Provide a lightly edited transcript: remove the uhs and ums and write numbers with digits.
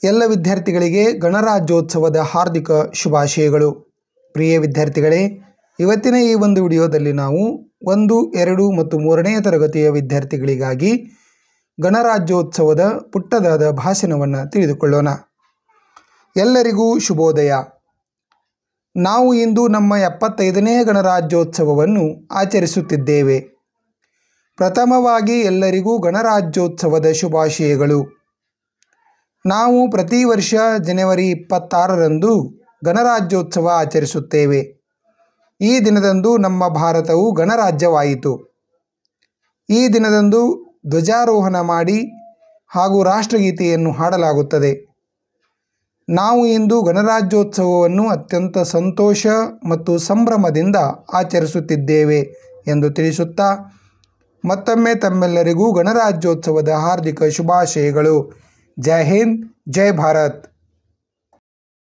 ಎಲ್ಲ ವಿದ್ಯಾರ್ಥಿಗಳಿಗೆ ಗಣರಾಜ್ಯೋತ್ಸವದ ಹಾರ್ದಿಕ ಶುಭಾಶಯಗಳು. ಪ್ರಿಯ ವಿದ್ಯಾರ್ಥಿಗಳೇ, ಇವತ್ತಿನ ಈ ಒಂದು ವಿಡಿಯೋದಲ್ಲಿ ನಾವು 1, 2 ಮತ್ತು 3ನೇ ತರಗತಿಯ ವಿದ್ಯಾರ್ಥಿಗಳಿಗಾಗಿ ಗಣರಾಜ್ಯೋತ್ಸವದ ಪುಟ್ಟದಾದ ಭಾಷಣವನ್ನು ತಿಳಿದುಕೊಳ್ಳೋಣ. ಎಲ್ಲರಿಗೂ ಶುಭೋದಯ. ನಾವು ಇಂದು ನಮ್ಮ 75ನೇ ಗಣರಾಜ್ಯೋತ್ಸವವನ್ನು ಆಚರಿಸುತ್ತಿದ್ದೇವೆ. ಪ್ರಥಮವಾಗಿ ಎಲ್ಲರಿಗೂ ಗಣರಾಜ್ಯೋತ್ಸವದ ಶುಭಾಶಯಗಳು. ನಾವು ಪ್ರತಿ ವರ್ಷ ಜನವರಿ 26ರಂದು ಗಣರಾಜ್ಯೋತ್ಸವ ಆಚರಿಸುತ್ತೇವೆ. ಈ ದಿನದಂದು ನಮ್ಮ ಭಾರತವು ಗಣರಾಜ್ಯವಾಯಿತು. ಈ ದಿನದಂದು ಧ್ವಜಾರೋಹಣ ಮಾಡಿ ಹಾಗೂ ರಾಷ್ಟ್ರಗೀತೆಯನ್ನು ಹಾಡಲಾಗುತ್ತದೆ. ನಾವು ಇಂದು ಗಣರಾಜ್ಯೋತ್ಸವವನ್ನು ಅತ್ಯಂತ ಸಂತೋಷ ಮತ್ತು ಸಂಭ್ರಮದಿಂದ ಆಚರಿಸುತ್ತಿದ್ದೇವೆ ಎಂದು ತಿಳಿಸುತ್ತಾ ಮತ್ತೊಮ್ಮೆ ತಮ್ಮೆಲ್ಲರಿಗೂ ಗಣರಾಜ್ಯೋತ್ಸವದ ಹಾರ್ದಿಕ ಶುಭಾಶಯಗಳು. ಜೈ ಹಿಂದ್, ಜೈ ಭಾರತ್.